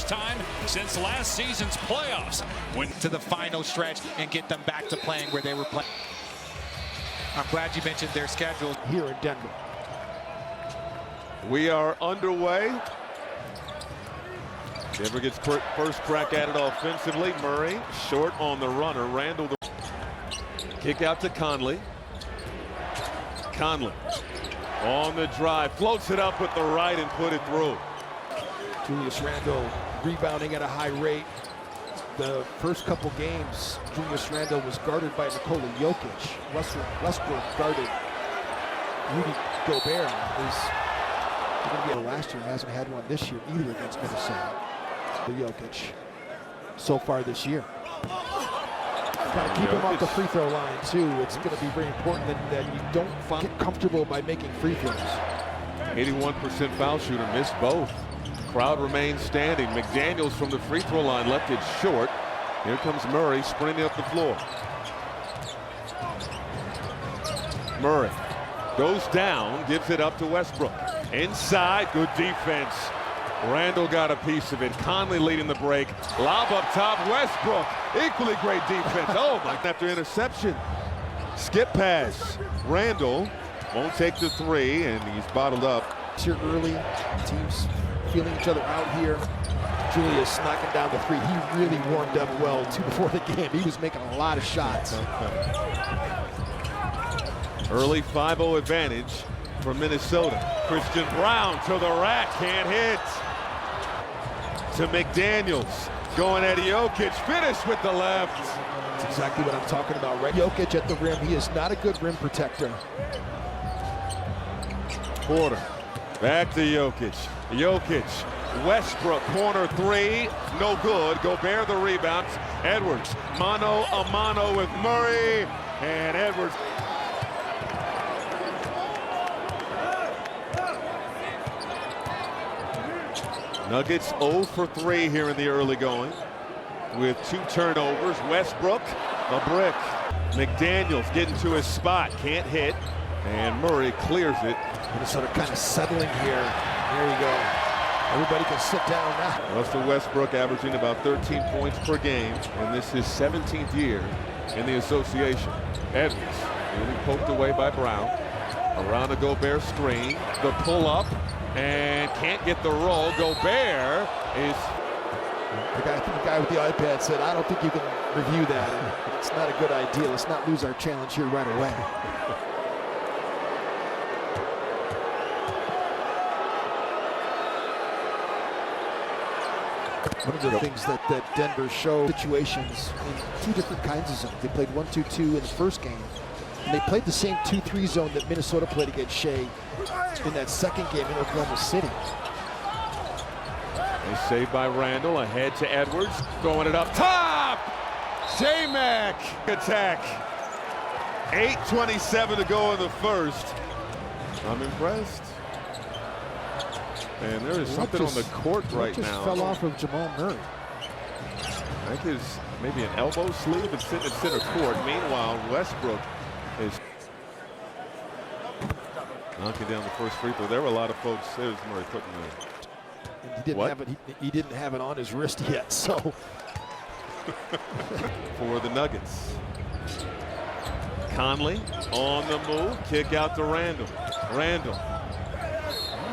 first time since last season's playoffs. When to the final stretch and get them back to playing where they were playing. I'm glad you mentioned their schedule here in Denver. We are underway. Denver gets first crack at it offensively. Murray short on the runner. Randall the kick out to Conley. Conley on the drive, floats it up with the right and put it through. Julius Randle rebounding at a high rate. The first couple games, Julius Randle was guarded by Nikola Jokic. Westbrook guarded Rudy Gobert. He's going to be a last year, hasn't had one this year either against Minnesota. The Jokic so far this year. Got to keep him off the free throw line too. It's going to be very important that you don't get comfortable by making free throws. 81% foul shooter, missed both. Crowd remains standing. McDaniels from the free throw line left it short. Here comes Murray sprinting up the floor. Murray goes down, gives it up to Westbrook. Inside, good defense. Randall got a piece of it. Conley leading the break. Lob up top, Westbrook. Equally great defense. Oh, my, after interception. Skip pass. Randall won't take the three, and he's bottled up. Here early, teams feeling each other out here. Julius knocking down the three. He really warmed up well too before the game. He was making a lot of shots. Early 5-0 advantage for Minnesota. Christian Brown to the rack, can't hit. To McDaniels, going at Jokic, finish with the left. That's exactly what I'm talking about, right? Jokic at the rim, he is not a good rim protector. Porter, back to Jokic. Jokic, Westbrook, corner three, no good. Gobert the rebounds. Edwards, mano a mano with Murray, and Edwards. Nuggets 0 for 3 here in the early going with 2 turnovers. Westbrook, a brick. McDaniels getting to his spot, can't hit, and Murray clears it. Minnesota kind of settling here. There you go. Everybody can sit down now. Russell Westbrook averaging about 13 points per game, and this is 17th year in the association. Edwards, really poked away by Brown. Around the Gobert screen, the pull-up, and can't get the roll. Gobert is... The guy with the iPad said, I don't think you can review that. It's not a good idea. Let's not lose our challenge here right away. One of the things that Denver showed situations in 2 different kinds of zones. They played 1-2-2 in the first game. And they played the same 2-3 zone that Minnesota played against Shea in that second game in Oklahoma City. They saved by Randall, ahead to Edwards, throwing it up top! J-Mac attack. 8:27 to go in the first. I'm impressed. And there is something on the court right now. Just fell off of Jamal Murray. I think it's maybe an elbow sleeve and sitting at center court. Meanwhile, Westbrook is knocking down the first free throw. There were a lot of folks. There's Murray putting the... And he didn't have it on his wrist yet, so. For the Nuggets. Conley on the move, kick out to Randall. Randall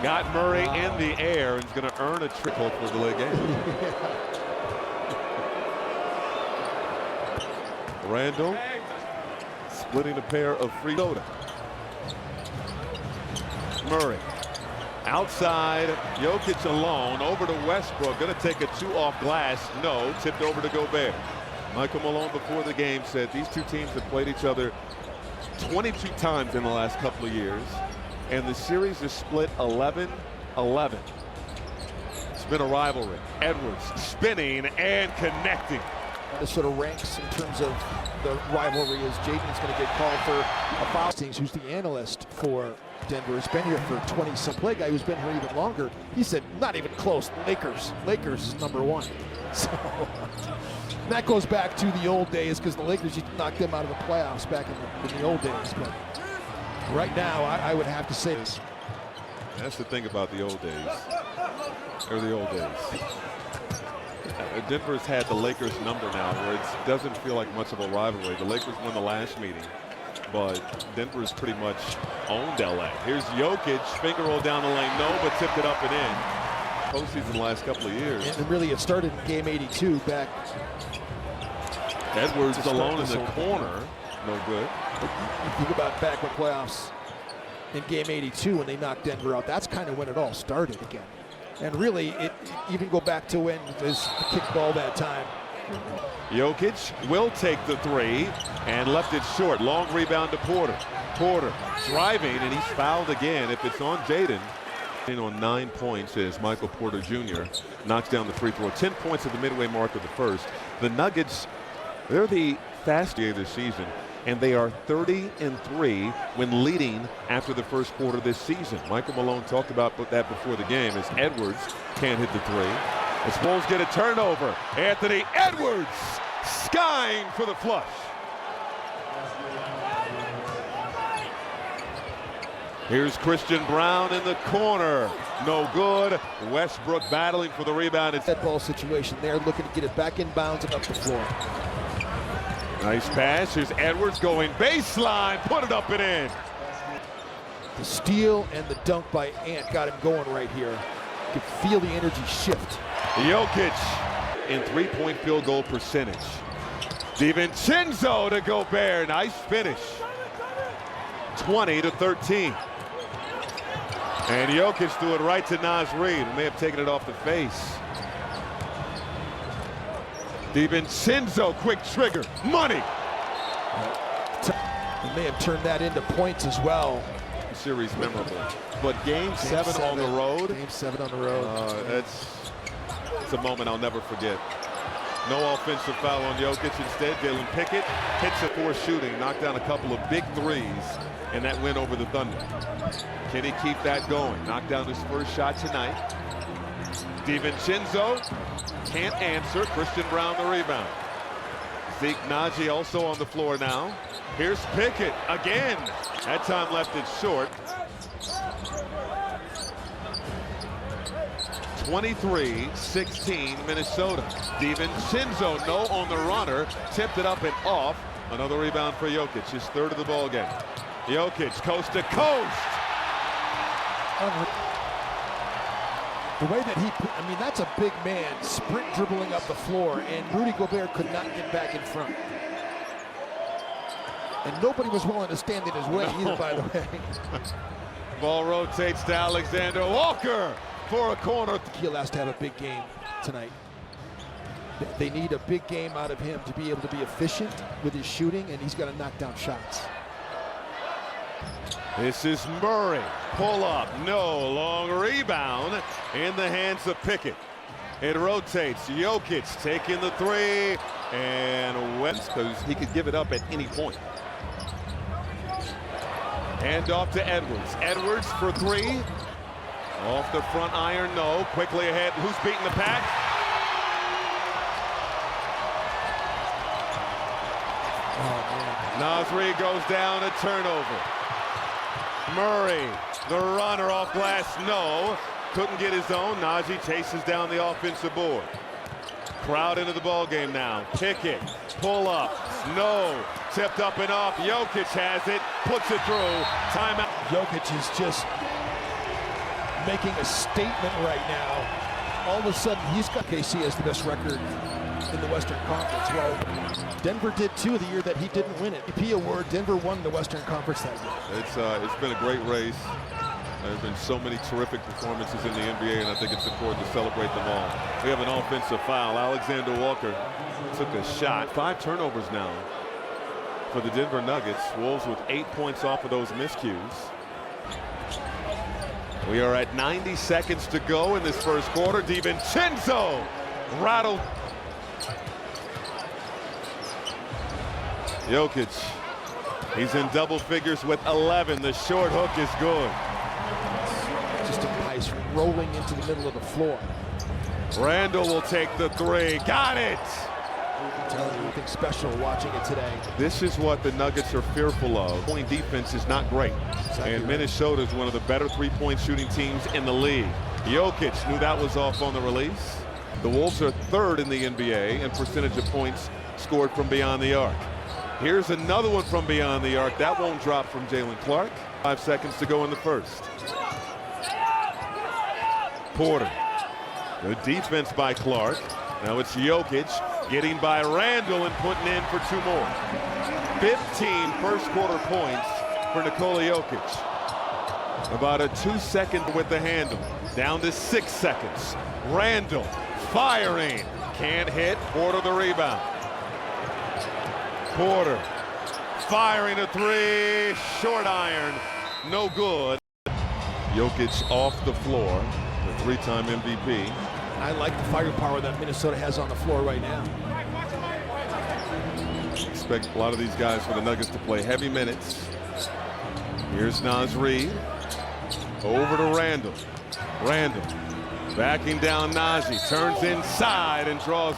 got Murray in the air and is going to earn a triple for the late game. Randall splitting a pair of free throws. Murray outside, Jokic alone, over to Westbrook, going to take a 2 off glass, no, tipped over to Gobert. Michael Malone before the game said these 2 teams have played each other 22 times in the last couple of years, and the series is split 11-11. It's been a rivalry. Edwards spinning and connecting. This sort of ranks in terms of the rivalry as Jaden's going to get called for a foul. Who's the analyst for Denver, has been here for 20-some. Play guy who's been here even longer. He said, not even close. Lakers is number 1. So that goes back to the old days because the Lakers used to knock them out of the playoffs back in the old days. But right now, I would have to say this. That's the thing about the old days. Or the old days. Denver's had the Lakers number now, where it doesn't feel like much of a rivalry. The Lakers won the last meeting, but Denver's pretty much owned LA. Here's Jokic, finger roll down the lane, no, but tipped it up and in. Postseason the last couple of years. And really, it started in game 82 back. Edwards alone in the corner, no good. You think about back when playoffs in game 82 when they knocked Denver out, that's kind of when it all started again. And really, it even go back to when this kickball that time. Jokic will take the three and left it short. Long rebound to Porter. Porter driving, and he's fouled again. If it's on Jaden, in on 9 points as Michael Porter Jr. knocks down the free throw. 10 points at the midway mark of the first. The Nuggets, they're the fastest this season, and they are 30-3 when leading after the first quarter this season. Michael Malone talked about that before the game as Edwards can't hit the three. As Wolves get a turnover, Anthony Edwards skying for the flush. Here's Christian Brown in the corner. No good. Westbrook battling for the rebound. It's that ball situation there, looking to get it back in bounds and up the floor. Nice pass. Here's Edwards going baseline. Put it up and in. The steal and the dunk by Ant got him going right here. You could feel the energy shift. Jokic in three-point field goal percentage. DiVincenzo to Gobert. Nice finish. 20-13. And Jokic threw it right to Naz Reid, who may have taken it off the face. DiVincenzo, quick trigger, money. He may have turned that into points as well. The series memorable, but game seven on the road. Game 7 on the road. It's a moment I'll never forget. No offensive foul on Jokic. Instead, Jalen Pickett hits it for shooting, knocked down a couple of big threes, and that win over the Thunder. Can he keep that going? Knocked down his first shot tonight. DiVincenzo can't answer. Christian Brown the rebound. Zeke Naji also on the floor now. Here's Pickett again. That time left it short. 23-16 Minnesota. DiVincenzo no on the runner. Tipped it up and off. Another rebound for Jokic, his third of the ball game. Jokic coast to coast. The way that I mean, that's a big man sprint dribbling up the floor, and Rudy Gobert could not get back in front. And nobody was willing to stand in his way either, by the way. Ball rotates to Alexander Walker for a corner. He'll has to have a big game tonight. They need a big game out of him to be able to be efficient with his shooting, and he's got to knock down shots. This is Murray. Pull up, no. Long rebound in the hands of Pickett. It rotates. Jokic taking the three, and West, because he could give it up at any point. Hand off to Edwards. Edwards for three. Off the front iron, no. Quickly ahead. Who's beating the pack? Oh, man. Naz Reid goes down, a turnover. Murray, the runner off glass, no. Couldn't get his own. Najee chases down the offensive board. Crowd into the ball game now. Pickett, pull up, no. Tipped up and off. Jokic has it, puts it through. Timeout. Jokic is just making a statement right now. All of a sudden, he's got KC as the best record in the Western Conference. Well, Denver did too the year that he didn't win it. MVP award, Denver won the Western Conference that year. It's been a great race. There's been so many terrific performances in the NBA, and I think it's important to celebrate them all. We have an offensive foul. Alexander Walker took a shot. 5 turnovers now for the Denver Nuggets. Wolves with 8 points off of those miscues. We are at 90 seconds to go in this first quarter. DiVincenzo rattled. Jokic, he's in double figures with 11. The short hook is good. Just a nice rolling into the middle of the floor. Randall will take the three. Got it! I'm telling you, anything special watching it today. This is what the Nuggets are fearful of. Point defense is not great. Exactly and right. Minnesota is one of the better three-point shooting teams in the league. Jokic knew that was off on the release. The Wolves are third in the NBA in percentage of points scored from beyond the arc. Here's another one from beyond the arc. That won't drop from Jalen Clark. 5 seconds to go in the first. Porter. Good defense by Clark. Now it's Jokic getting by Randall and putting in for 2 more. 15 first quarter points for Nikola Jokic. About a 2-second with the handle. Down to 6 seconds. Randall firing. Can't hit. Porter the rebound. Porter firing a 3. Short iron. No good. Jokic off the floor. The 3-time MVP. I like the firepower that Minnesota has on the floor right now. Expect a lot of these guys for the Nuggets to play heavy minutes. Here's Naz Reid. Over to Randall. Randall backing down Naji. Turns inside and draws.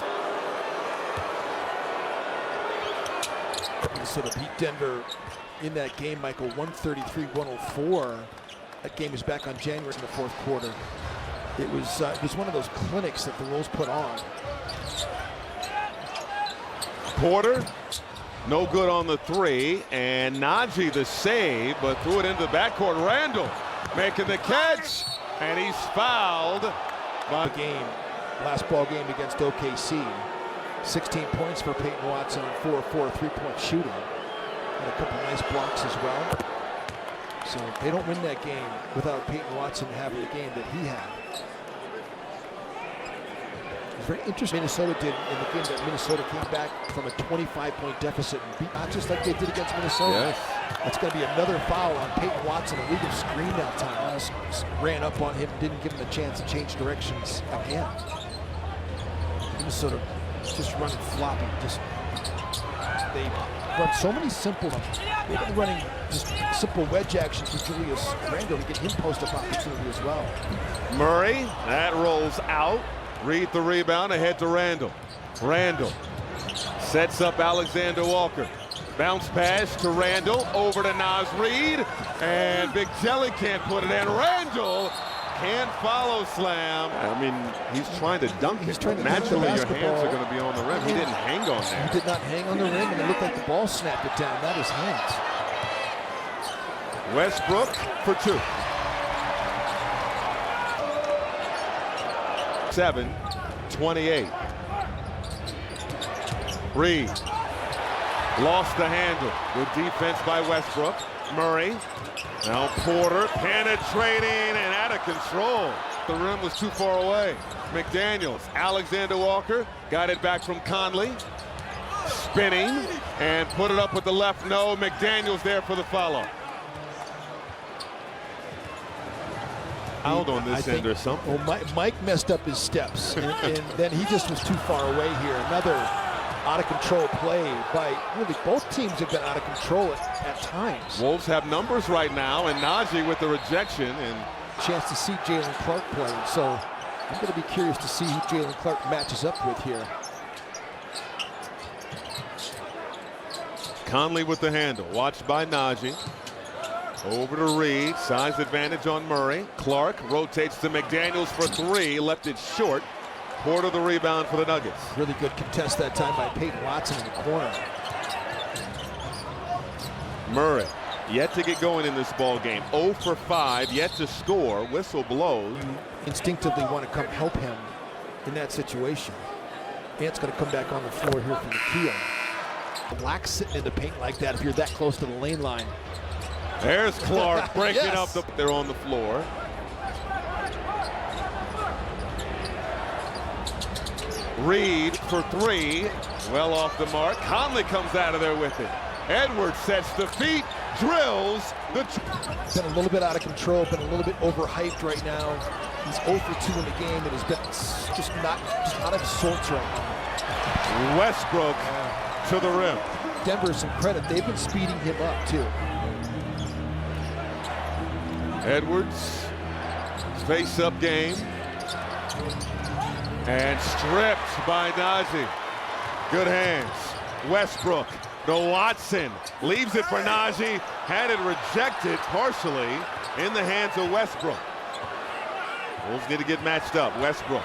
Minnesota beat Denver in that game, Michael, 133-104. That game is back on January in the 4th quarter. It was one of those clinics that the Wolves put on. Porter, no good on the 3, and Naji the save, but threw it into the backcourt. Randall making the catch, and he's fouled by the game. Last ball game against OKC. 16 points for Peyton Watson on 4-4 3-point shooting. Had a couple nice blocks as well. So they don't win that game without Peyton Watson having the game that he had. It's very interesting Minnesota did in the game that Minnesota came back from a 25-point deficit and beat, not just like they did against Minnesota. Yes. That's going to be another foul on Peyton Watson. A legal screen that time. Ran up on him, didn't give him a chance to change directions again. Minnesota just running floppy. They run so many simple. They've been running just simple wedge actions with Julius Randle to get him post-up opportunity as well. Murray, that rolls out. Reid the rebound, ahead to Randall. Randall sets up Alexander Walker. Bounce pass to Randall, over to Naz Reid, and Big Jelly can't put it in. Randall can't follow slam. I mean, he's trying to dunk it. Naturally, your hands are going to be on the rim. He didn't hang on there. He did not hang on the rim, and it looked like the ball snapped it down, not his hands. Westbrook for 2. 7-28. Reid lost the handle. Good defense by Westbrook. Murray. Now Porter penetrating and out of control. The rim was too far away. McDaniels. Alexander Walker got it back from Conley. Spinning and put it up with the left. No, McDaniels there for the follow. Out on this end or something. Well, Mike messed up his steps, and then he just was too far away here. Another out-of-control play by really both teams have been out of control at times. Wolves have numbers right now, and Naji with the rejection and chance to see Jalen Clark play. So I'm going to be curious to see who Jalen Clark matches up with here. Conley with the handle, watched by Naji. Over to Reid, size advantage on Murray. Clark rotates to McDaniels for 3, left it short. Porter the rebound for the Nuggets. Really good contest that time by Peyton Watson in the corner. Murray yet to get going in this ball game. 0 for 5, yet to score. Whistle blows. You instinctively want to come help him in that situation. Ant's going to come back on the floor here from the keel. Black sitting in the paint like that if you're that close to the lane line. There's Clark breaking yes. up they're on the floor. Reid for 3, well off the mark. Conley comes out of there with it. Edwards sets the feet, drills the. Been a little bit out of control, been a little bit overhyped right now. He's 0 for 2 in the game and has been just out of sorts right now. Westbrook to the rim. Denver some credit, they've been speeding him up too. Edwards, face-up game. And stripped by Naji. Good hands. Westbrook to Watson. Leaves it for Naji. Had it rejected partially in the hands of Westbrook. Wolves need to get matched up. Westbrook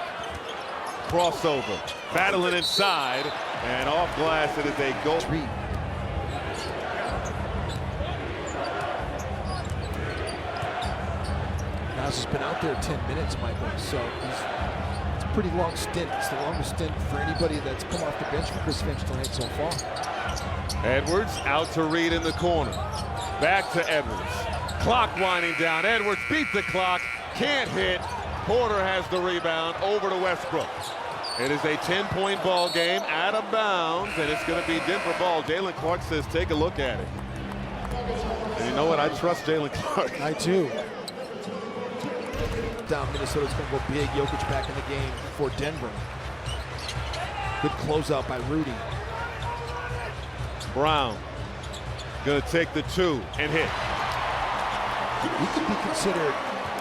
crossover. Battling inside, and off glass, it is a goal. Naz has been out there 10 minutes, Michael, so it's a pretty long stint. It's the longest stint for anybody that's come off the bench for Chris Finch tonight so far. Edwards out to Reed in the corner. Back to Edwards. Clock winding down. Edwards beat the clock. Can't hit. Porter has the rebound over to Westbrook. It is a 10-point ball game out of bounds, and it's going to be Denver ball. Jalen Clark says, take a look at it. And you know what? I trust Jalen Clark. I do. Down Minnesota's going to go big. Jokic back in the game for Denver. Good closeout by Rudy. Brown going to take the 2 and hit. He could be considered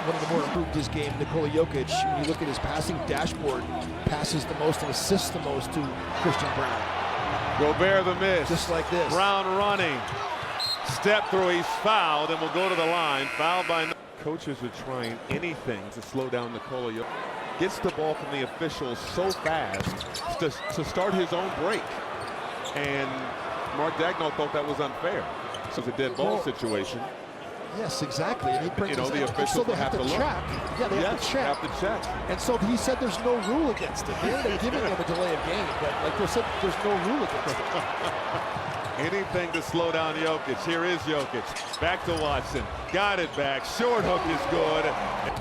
one of the more improved his game. Nikola Jokic, when you look at his passing dashboard, passes the most and assists the most to Christian Brown. Gobert the miss. Just like this. Brown running. Step through, he's fouled and will go to the line. Fouled by... Coaches are trying anything to slow down Nikola Jokic. Gets the ball from the officials so fast to start his own break. And Mark Dagnall thought that was unfair. So it's a dead ball situation. Yes, exactly. And he brings the officials so they have to look. check. Yeah, they have to check. And so he said there's no rule against it. They ended up giving him a delay of game, but like they said, there's no rule against it. Anything to slow down Jokic. Here is Jokic. Back to Watson. Got it back. Short hook is good.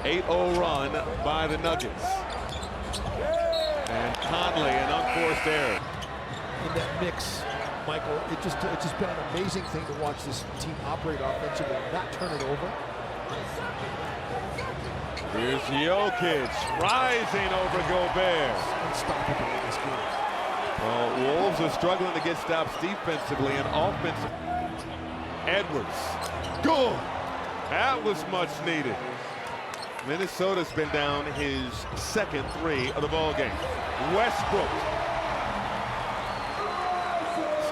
8-0 run by the Nuggets. And Conley, an unforced error. In that mix, Michael, it's just been an amazing thing to watch this team operate offensively and not turn it over. Here's Jokic rising over Gobert. Unstoppable in this game. Wolves are struggling to get stops defensively and offensively. Edwards. Good. That was much needed. Minnesota's been down his second 3 of the ball game. Westbrook.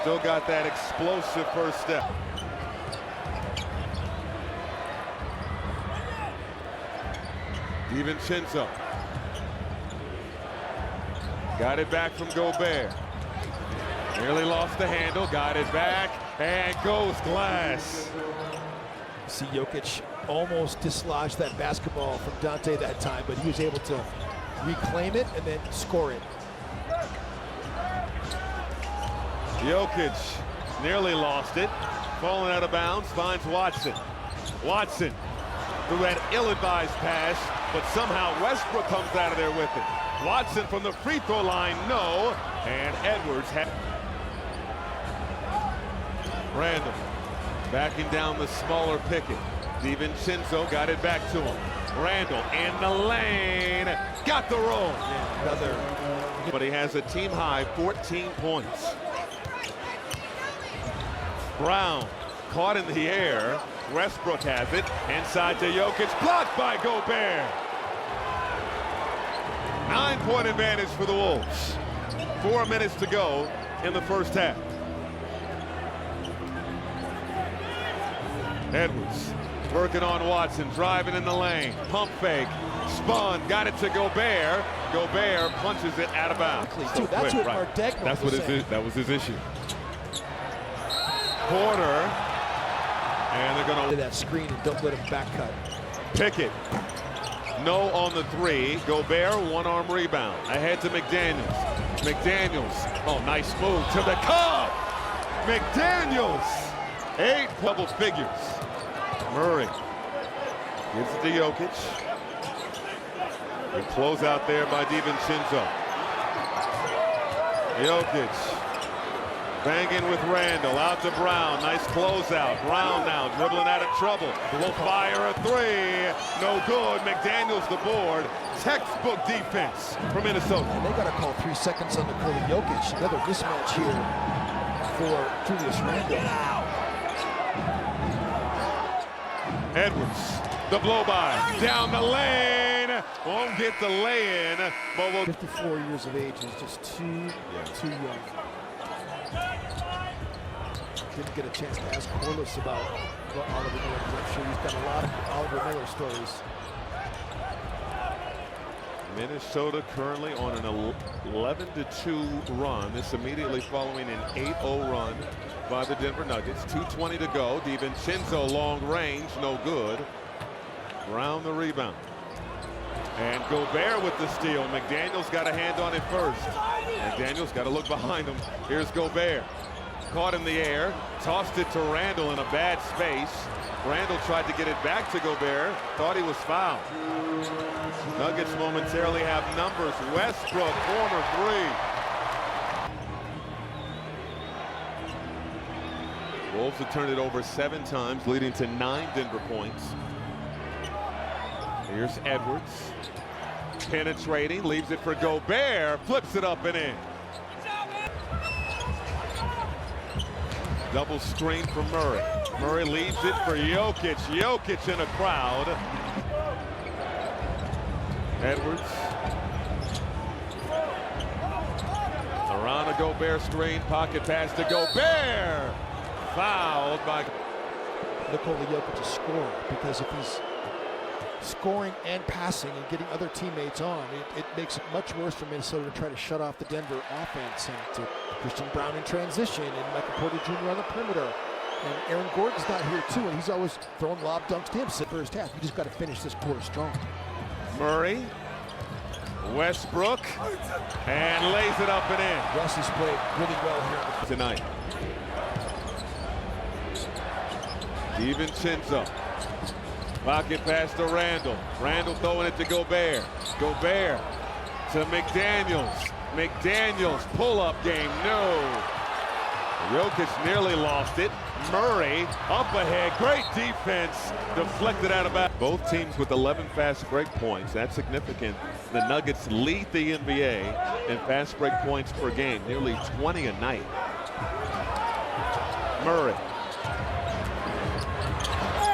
Still got that explosive first step. DiVincenzo. Got it back from Gobert. Nearly lost the handle, got it back, and goes glass. See Jokic almost dislodged that basketball from Dante that time, but he was able to reclaim it and then score it. Jokic nearly lost it. Falling out of bounds, finds Watson. Watson through that ill-advised pass, but somehow Westbrook comes out of there with it. Watson from the free throw line, no. And Edwards had... Randall backing down the smaller Pickett. DiVincenzo got it back to him. Randall in the lane. Got the roll. Yeah, another. But he has a team high 14 points. Brown caught in the air. Westbrook has it. Inside to Jokic. Blocked by Gobert. 9-point advantage for the Wolves. 4 minutes to go in the first half. Edwards working on Watson, driving in the lane. Pump fake. Spun. Got it to Gobert. Gobert punches it out of bounds. So that's what Mark Dagnall was saying. That was his issue. Porter. And they're going to that screen and don't let him back cut. Pickett. No on the 3. Gobert, one-arm rebound. Ahead to McDaniels. McDaniels. Oh, nice move to the cup. McDaniels. 8 double figures. Murray gives it to Jokic. And close out there by DiVincenzo. Jokic banging with Randall. Out to Brown. Nice closeout. Brown now dribbling out of trouble. Will fire a 3. No good. McDaniels the board. Textbook defense from Minnesota. And they got to call 3 seconds on Nikola Jokic. Another mismatch here for Julius Randle. Edwards, the blow by, down the lane, won't get the lay-in, but will... 54 years of age is just too young. Didn't get a chance to ask Corliss about Oliver Miller, because I'm sure he's got a lot of Oliver Miller stories. Minnesota currently on an 11-2 run. This immediately following an 8-0 run by the Denver Nuggets. 2:20 to go. DiVincenzo long range, no good. Brown the rebound. And Gobert with the steal. McDaniels got a hand on it first. McDaniels got to look behind him. Here's Gobert. Caught in the air. Tossed it to Randall in a bad space. Randall tried to get it back to Gobert. Thought he was fouled. Nuggets momentarily have numbers. Westbrook, corner three. Wolves have turned it over 7 times, leading to 9 Denver points. Here's Edwards. Penetrating, leaves it for Gobert, flips it up and in. Double screen for Murray. Murray leaves it for Jokic. Jokic in a crowd. Edwards. Around a Gobert screen, pocket pass to Gobert. Fouled by Nikola Jokic is scoring, because if he's scoring and passing and getting other teammates on, it makes it much worse for Minnesota to try to shut off the Denver offense, and to Christian Brown in transition and Michael Porter Jr. on the perimeter. And Aaron Gordon's not here too, and he's always throwing lob dunks to him first half. You just got to finish this quarter strong. Murray. Westbrook. And lays it up and in. Russ has played really well here tonight. DiVincenzo. Pocket pass to Randall. Randall throwing it to Gobert. Gobert to McDaniels. McDaniels pull-up game, no. Jokic nearly lost it. Murray up ahead, great defense, deflected out of bounds. Both teams with 11 fast break points. That's significant. The Nuggets lead the NBA in fast break points per game, nearly 20 a night. Murray.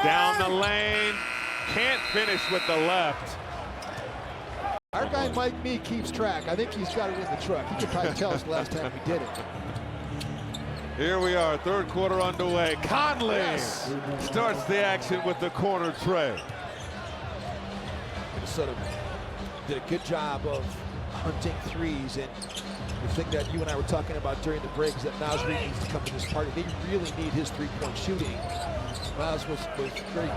Down the lane, can't finish with the left. Our guy Mike Mee keeps track. I think he's got it in the truck. He could probably tell us the last time we did it. Here we are, third quarter underway. Conley starts the action with the corner tray. Minnesota did a good job of hunting threes, and the thing that you and I were talking about during the break is that Miles Reed needs to come to this party. They really need his three-point shooting. Miles was very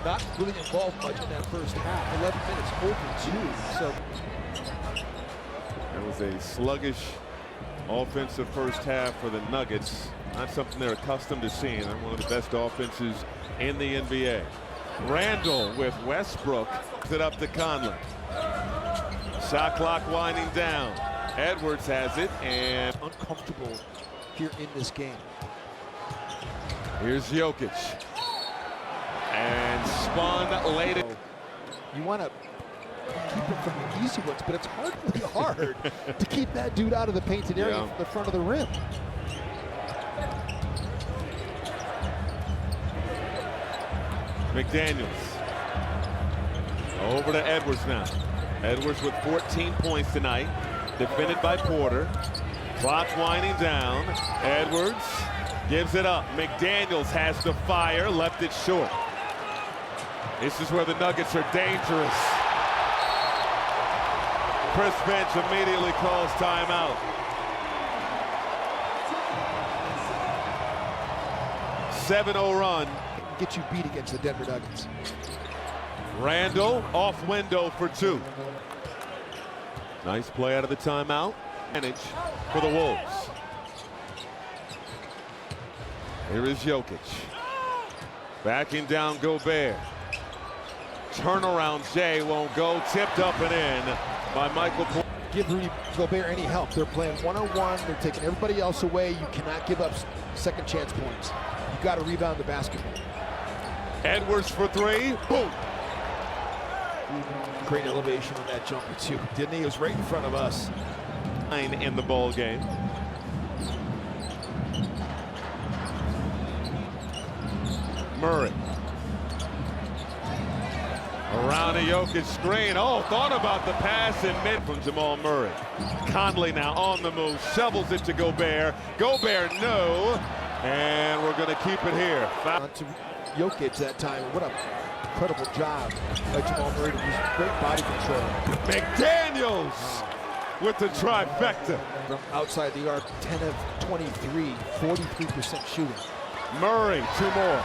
not really involved much in that first half. 11 minutes, over 2. So it was a sluggish offensive first half for the Nuggets. Not something they're accustomed to seeing. They're one of the best offenses in the NBA. Randall with Westbrook. It up to Conley. Shot clock winding down. Edwards has it, and uncomfortable here in this game. Here's Jokic. And spun late. You want to keep it from the easy ones, but it's really hard to keep that dude out of the painted area from the front of the rim. McDaniels. Over to Edwards now. Edwards with 14 points tonight. Defended by Porter. Clock winding down. Edwards gives it up. McDaniels has to fire. Left it short. This is where the Nuggets are dangerous. Chris Finch immediately calls timeout. 7-0 run. Get you beat against the Denver Nuggets. Randall off window for 2. Nice play out of the timeout. Advantage for the Wolves. Here is Jokic. Backing down Gobert. Turnaround Jay won't go. Tipped up and in by Michael Porter. Give Rudy Gobert any help. They're playing one-on-one. They're taking everybody else away. You cannot give up second chance points. You got to rebound the basketball. Edwards for 3. Boom. Great elevation on that jumper too, didn't he? It was right in front of us. 9 in the ball game. Murray. Around a Jokic screen. Oh, thought about the pass in mid from Jamal Murray. Conley now on the move. Shovels it to Gobert. Gobert, no. And we're going to keep it here. To Jokic that time. What a Incredible job by Jamal Murray to use great body control. McDaniels with the trifecta. From outside the arc, 10 of 23, 43% shooting. Murray, 2 more.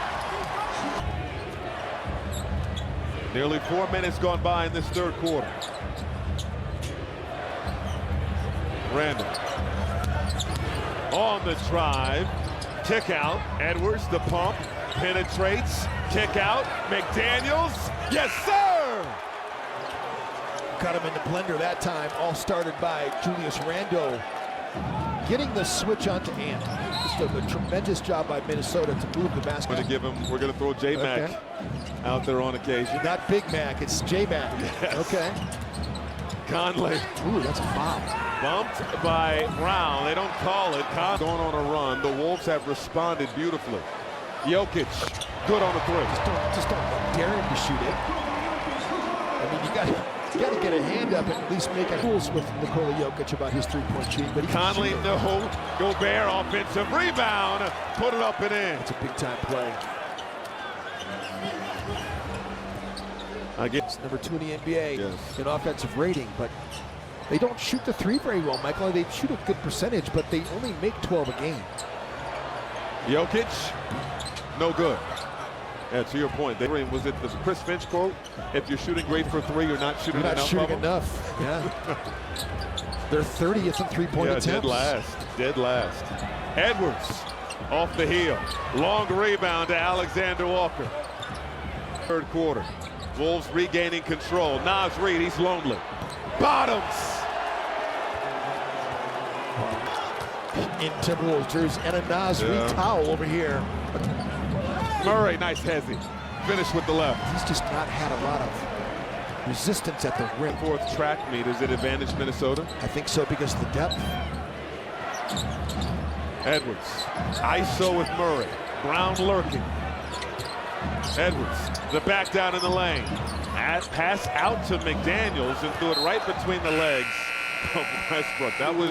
Nearly 4 minutes gone by in this third quarter. Randall on the drive, kick out. Edwards, the pump, penetrates, kick out. McDaniels, yes sir! Got him in the blender that time. All started by Julius Randle getting the switch onto Ant. Just a tremendous job by Minnesota to move the basket. We're going to throw J-Mac out there on occasion. Not Big Mac, it's J-Mac. Yes. Okay. Conley. Ooh, that's a foul. Bumped by Brown. They don't call it. Going on a run. The Wolves have responded beautifully. Jokic, good on the three. Just don't dare him to shoot it. I mean, you got to get a hand up and at least make a rules with Nikola Jokic about his three-point shooting. But Conley, no. Gobert, offensive rebound. Put it up and in. It's a big-time play. Again, it's number 2 in the NBA yes. in offensive rating, but they don't shoot the three very well, Michael. They shoot a good percentage, but they only make 12 a game. Jokic, no good. Yeah, to your point, was it the Chris Finch quote? If you're shooting great for 3, you're not shooting enough. You're not shooting enough. Yeah. They're 30th in three-point attempts. Dead last. Dead last. Edwards off the heel. Long rebound to Alexander Walker. Third quarter. Wolves regaining control. Naz Reid, he's lonely. Bottoms. In Timberwolves jersey and a Naz Reid towel over here. Murray, nice hezzy. Finish with the left. He's just not had a lot of resistance at the rim. Fourth track meet, is it advantage Minnesota? I think so because of the depth. Edwards, ISO with Murray. Brown lurking. Edwards, the back down in the lane. Pass out to McDaniels and threw it right between the legs of Westbrook. That was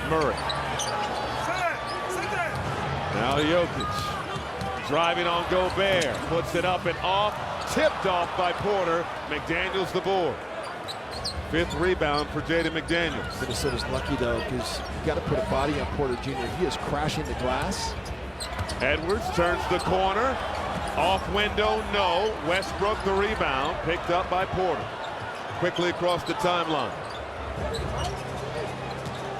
Murray. Now Jokic driving on Gobert, puts it up and off, tipped off by Porter. McDaniels the board. 5th rebound for Jaden McDaniels. Minnesota's lucky though, because you got to put a body on Porter Jr. He is crashing the glass. Edwards turns the corner, off window, no. Westbrook the rebound, picked up by Porter. Quickly across the timeline.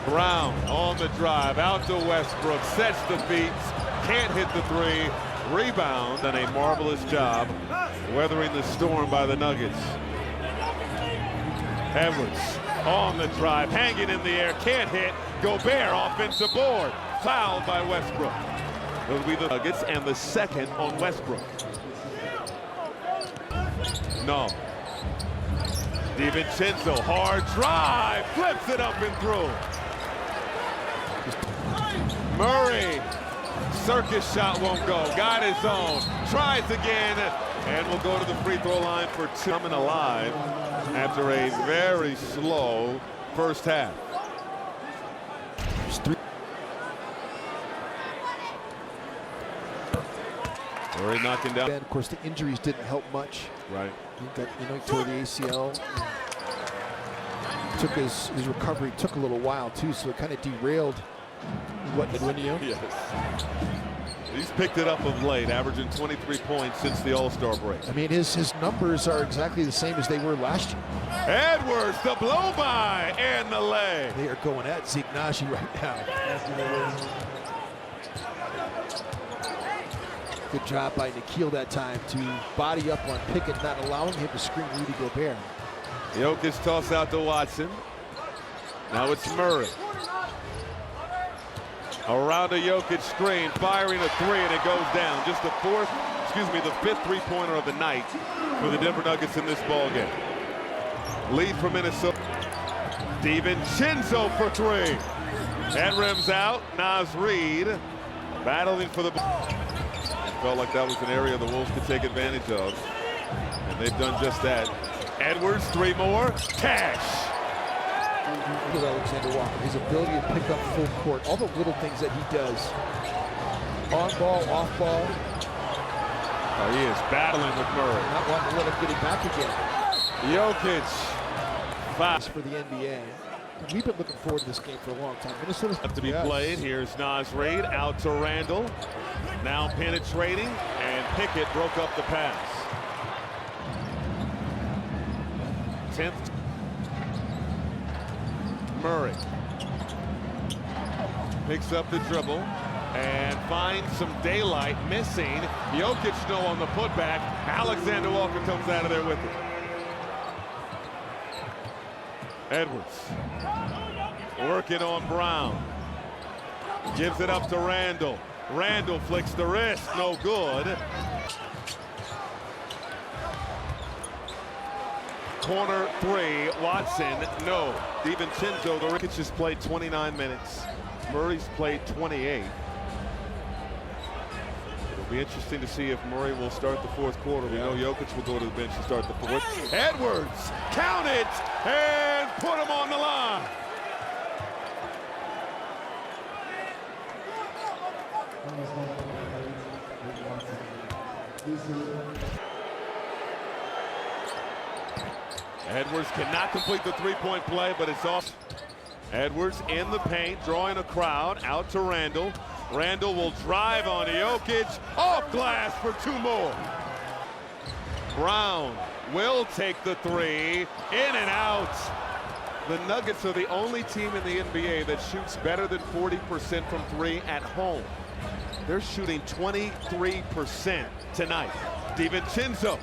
Brown on the drive, out to Westbrook, sets the feet, can't hit the 3, rebound, and a marvelous job weathering the storm by the Nuggets. Edwards on the drive, hanging in the air, can't hit. Gobert offensive board, fouled by Westbrook. It'll be the Nuggets and the second on Westbrook. No. DiVincenzo, hard drive, flips it up and through. Murray, circus shot won't go, got his own, tries again, and will go to the free throw line for 2. Coming alive after a very slow first half. Murray knocking down. And of course, the injuries didn't help much. Right. He tore the ACL. Took his recovery took a little while too, so it kind of derailed what did win you. Yes. He's picked it up of late, averaging 23 points since the All-Star break. I mean, his numbers are exactly the same as they were last year. Edwards, the blow by and the leg. They are going at Zeke Naji right now. Good job by Nikhil that time to body up on Pickett, not allowing him to screen Rudy Gobert. Jokic toss out to Watson. Now it's Murray. Around a Jokic screen, firing a 3, and it goes down. Just the 5th three-pointer of the night for the Denver Nuggets in this ball game. Lead for Minnesota. DiVincenzo for 3. That rims out. Naz Reid battling for the ball. Felt like that was an area the Wolves could take advantage of, and they've done just that. Edwards, 3 more. Cash. Look at Alexander Walker, his ability to pick up full court, all the little things that he does. On ball, off ball. Oh, he is battling with Murray. Not wanting to let him get it back again. Jokic. Fast for the NBA. We've been looking forward to this game for a long time. Minnesota's To be played. Here's Naz Reid out to Randall. Now penetrating, and Pickett broke up the pass. 10th. Murray picks up the dribble and finds some daylight, missing. Jokic no on the putback. Alexander Walker comes out of there with it. Edwards working on Brown. Gives it up to Randall. Randall flicks the wrist, no good. Corner three, Watson, no. DiVincenzo, the Ricketts has played 29 minutes. Murray's played 28. It'll be interesting to see if Murray will start the fourth quarter. We know Jokic will go to the bench and start the fourth. Edwards, count it, and put him on the line. Edwards cannot complete the three-point play, but it's off. Edwards in the paint, drawing a crowd, out to Randall. Randall will drive on Jokic, off glass for two more. Brown will take the three, in and out. The Nuggets are the only team in the NBA that shoots better than 40% from three at home. They're shooting 23% tonight. DiVincenzo,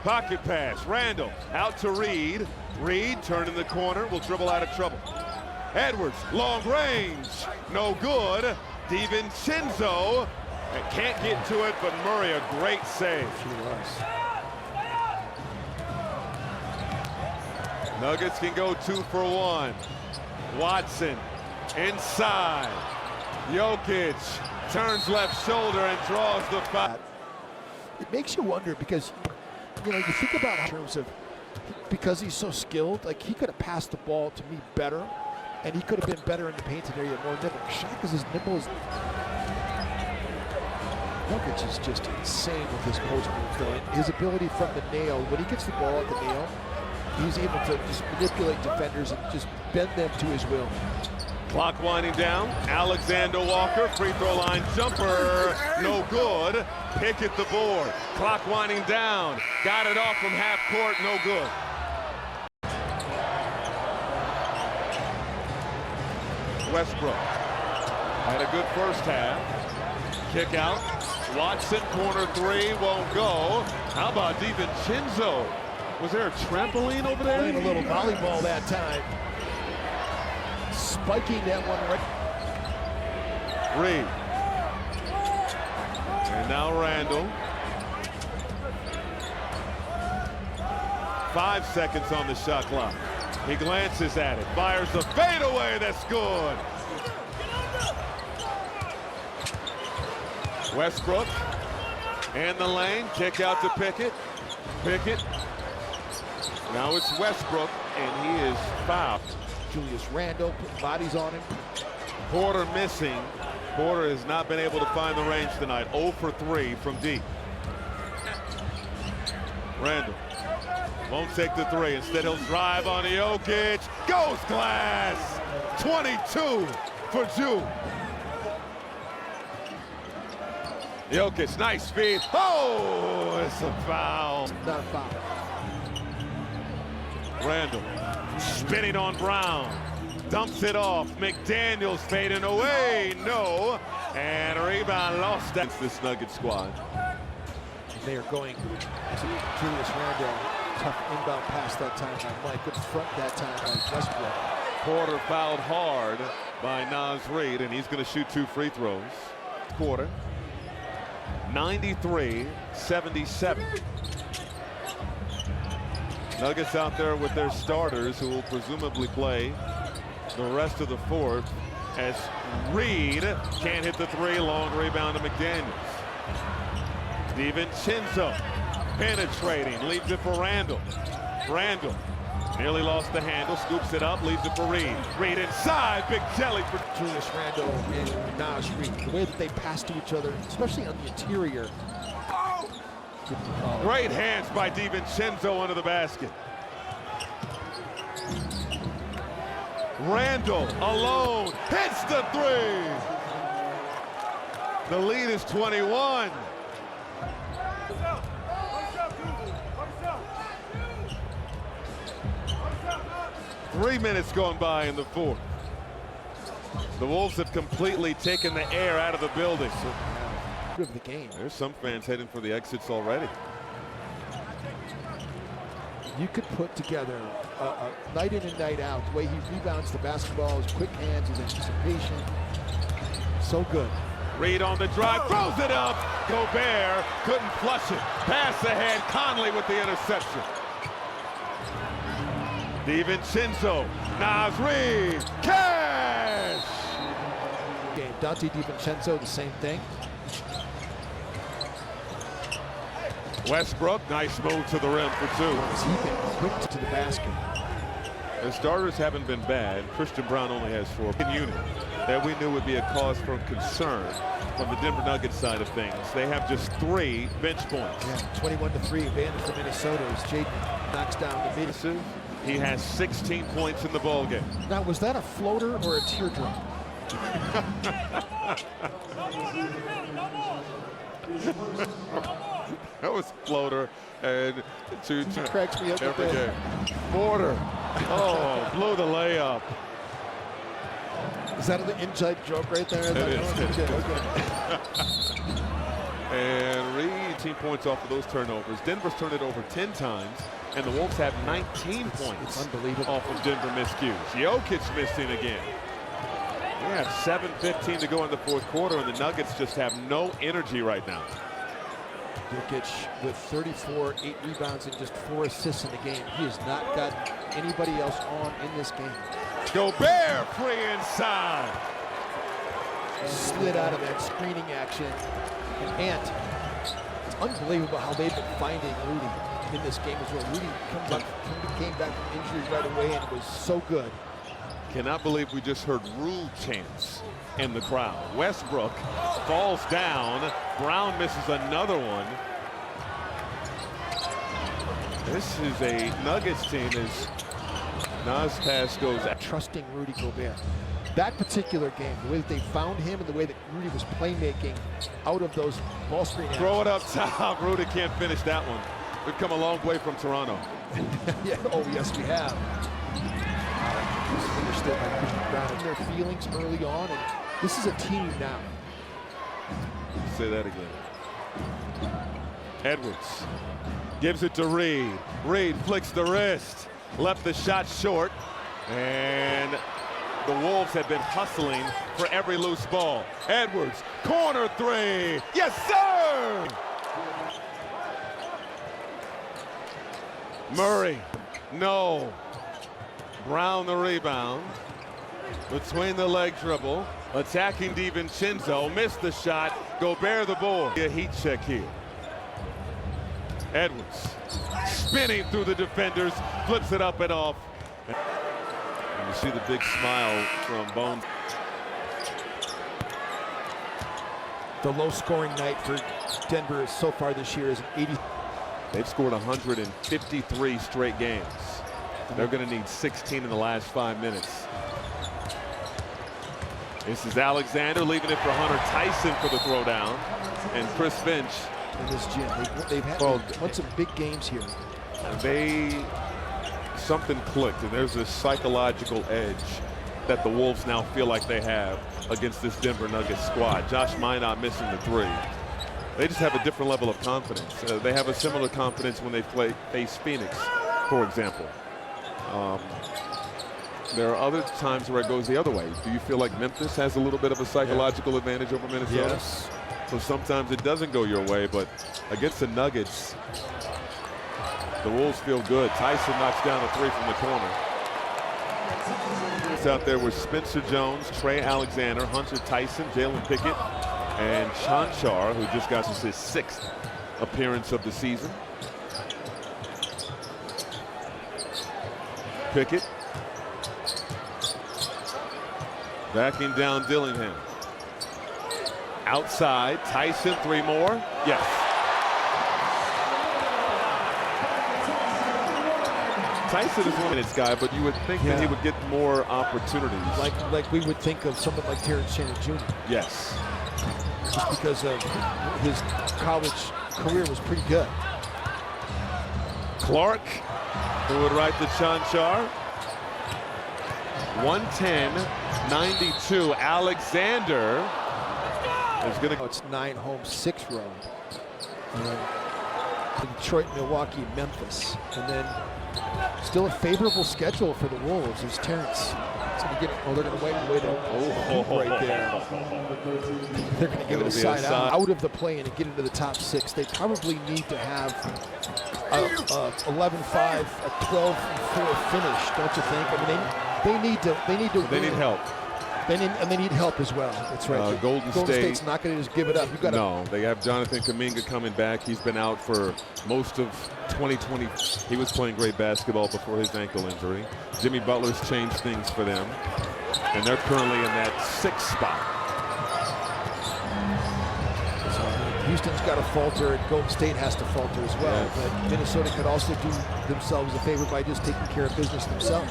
pocket pass, Randall out to Reid. Reid turning the corner, will dribble out of trouble. Edwards, long range, no good. DiVincenzo can't get to it, but Murray, a great save. Nuggets can go 2 for 1. Watson inside. Jokic turns left shoulder and draws the foul. It makes you wonder because, you know, you think about in terms of, because he's so skilled, like he could have passed the ball to me better, and he could have been better in the painted area, more nimble. Shot because his nimble is. Jokic is just insane with his post move, though. His ability from the nail, when he gets the ball at the nail, he's able to just manipulate defenders and just bend them to his will. Clock winding down. Alexander Walker, free throw line jumper, no good. Pickett the board. Clock winding down. Got it off from half court, no good. Westbrook had a good first half. Kick out. Watson, corner three, won't go. How about DiVincenzo? Was there a trampoline over there? Playing a little volleyball that time. Spiking that one right. Reid. And now Randall. 5 seconds on the shot clock. He glances at it, fires the fadeaway, that's good. Westbrook in the lane, kick out to Pickett. Pickett. Now it's Westbrook, and he is fouled. Julius Randle putting bodies on him. Porter missing. Porter has not been able to find the range tonight. 0 for 3 from deep. Randle won't take the three. Instead, he'll drive on Jokic. Goes glass. 22 for Jew. Jokic, nice speed. Oh, it's a foul. Not a foul. Randall spinning on Brown. Dumps it off. McDaniels fading away. No. And a rebound lost against this Nugget squad. They are going to Julius Randle. Tough inbound pass that time by Mike. Good front that time by Westbrook. Porter fouled hard by Naz Reid, and he's going to shoot 2 free throws. Quarter. 93-77. Nuggets out there with their starters, who will presumably play the rest of the fourth, as Reid can't hit the three. Long rebound to McDaniels. DiVincenzo penetrating, leaves it for Randall. Randall Nearly lost the handle, scoops it up, leaves it for Reed. Reed inside, big jelly for Julius Randle and Naz Reid. The way that they pass to each other, especially on the interior. Great hands by DiVincenzo under the basket. Randle alone hits the three. The lead is 21. Three minutes gone by in the fourth. The Wolves have completely taken the air out of the building. Of the game. There's some fans heading for the exits already. You could put together a night in and night out, the way he rebounds the basketball, his quick hands, his anticipation. So good. Reed on the drive, throws it up. Gobert couldn't flush it. Pass ahead, Conley with the interception. DiVincenzo, Naz Reid, cash! Game. Dante DiVincenzo, the same thing. Westbrook, nice move to the rim for two. Has he been quick to the basket? The starters haven't been bad. Christian Brown only has 4. Unit that we knew would be a cause for concern from the Denver Nuggets side of things. They have just 3 bench points. Yeah, 21-3 advantage for Minnesota as Jaden knocks down the mid. He has 16 points in the ballgame. Now, was that a floater or a teardrop? That was floater and two cracks me up every game. Porter, oh, blew the layup. Is that an inside joke right there? It is. Okay. And Reed, 18 points off of those turnovers. Denver's turned it over 10 times, and the Wolves have 19 points. It's unbelievable. Off of Denver miscues. Jokic missing again. We have 7:15 to go in the fourth quarter, and the Nuggets just have no energy right now. Jokic with 34, 8 rebounds, and just 4 assists in the game. He has not gotten anybody else on in this game. Gobert free inside. Slid out of that screening action. And Ant, it's unbelievable how they've been finding Rudy in this game as well. Rudy came back from injury right away and was so good. Cannot believe we just heard Rule chants in the crowd. Westbrook falls down. Brown misses another one. This is a Nuggets team as Naz pass goes out. Trusting Rudy Gobert. That particular game, the way that they found him and the way that Rudy was playmaking out of those ball screen actions. Throw it up top. Rudy can't finish that one. We've come a long way from Toronto. Yeah, oh, yes, we have. Understood by Christian Brown and their feelings early on, and this is a team now. Say that again. Edwards gives it to Reed. Reed flicks the wrist. Left the shot short, and the Wolves have been hustling for every loose ball. Edwards, corner three. Yes, sir! Murray, no. Brown the rebound. Between the leg dribble. Attacking DiVincenzo. Missed the shot. Gobert the board. A heat check here. Edwards spinning through the defenders. Flips it up and off. And you see the big smile from Bones. The low-scoring night for Denver so far this year is an 80. They've scored 153 straight games. They're going to need 16 in the last 5 minutes. This is Alexander leaving it for Hunter Tyson for the throwdown. And Chris Finch. In this gym, they've had won some big games here. Something clicked, and there's this psychological edge that the Wolves now feel like they have against this Denver Nuggets squad. Josh Minot missing the 3. They just have a different level of confidence. They have a similar confidence when they face Phoenix, for example. There are other times where it goes the other way. Do you feel like Memphis has a little bit of a psychological advantage over Minnesota? Yes. So sometimes it doesn't go your way, but against the Nuggets, the Wolves feel good. Tyson knocks down a 3 from the corner. It's out there with Spencer Jones, Trey Alexander, Hunter Tyson, Jalen Pickett, and Chanchar, who just got his 6th appearance of the season. Pickett. Backing down Dillingham. Outside, Tyson, 3 more. Yes. Tyson is 1 minute guy, but you would think that he would get more opportunities. Like we would think of someone like Terrence Shannon Jr. Yes. Just because of his college career was pretty good. Clark, who would write the Chanchar. 110-92. Alexander is going to. It's 9 home, 6 road. And Detroit, Milwaukee, Memphis, and then still a favorable schedule for the Wolves. Is Terrence going to get it? Oh, they're going to wait right there. They're going to give it a side out of the play and get into the top 6. They probably need to have a 11-5, a 12-4 finish, don't you think? I mean, they need to They need help. They need help as well. That's right. Golden State's not going to just give it up. No, they have Jonathan Kuminga coming back. He's been out for most of 2020. He was playing great basketball before his ankle injury. Jimmy Butler's changed things for them, and they're currently in that 6th spot. So Houston's got to falter, and Golden State has to falter as well. Yes. But Minnesota could also do themselves a favor by just taking care of business themselves.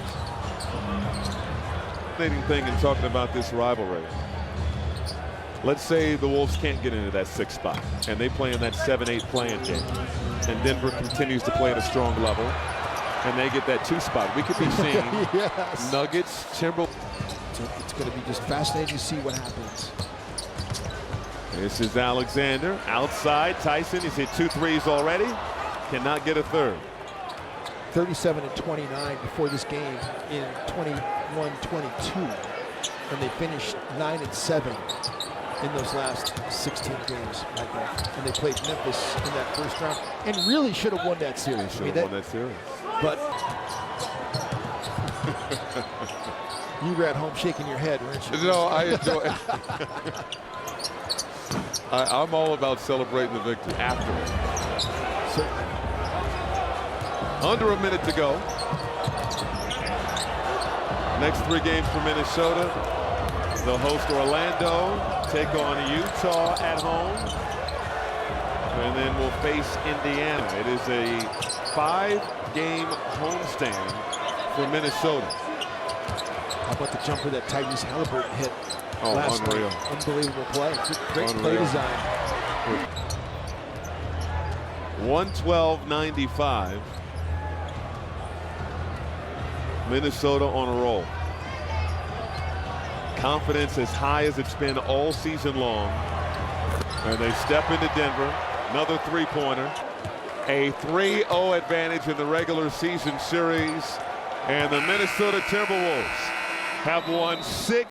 Fascinating thing in talking about this rivalry. Let's say the Wolves can't get into that 6th spot, and they play in that 7-8 play-in game, and Denver continues to play at a strong level, and they get that 2 spot. We could be seeing Nuggets, Timberwolves. It's going to be just fascinating to see what happens. This is Alexander outside. Tyson, he's hit 2 threes already. Cannot get a third. 37-29 before this game in 21-22, and they finished 9-7 in those last 16 games, Michael. And they played Memphis in that first round, and really should have won that series. Should have won that series. But you were at home shaking your head, weren't you? No, I enjoy it. I'm all about celebrating the victory afterwards. Certainly. Under a minute to go. Next 3 games for Minnesota. They'll host Orlando, take on Utah at home, and then we'll face Indiana. It is a 5-game homestand for Minnesota. How about the jumper that Tyrese Halliburton hit last unreal. night? Unbelievable play. Great play design. 112-95. Minnesota on a roll. Confidence as high as it's been all season long. And they step into Denver. Another 3-pointer. A 3-0 advantage in the regular season series. And the Minnesota Timberwolves have won 6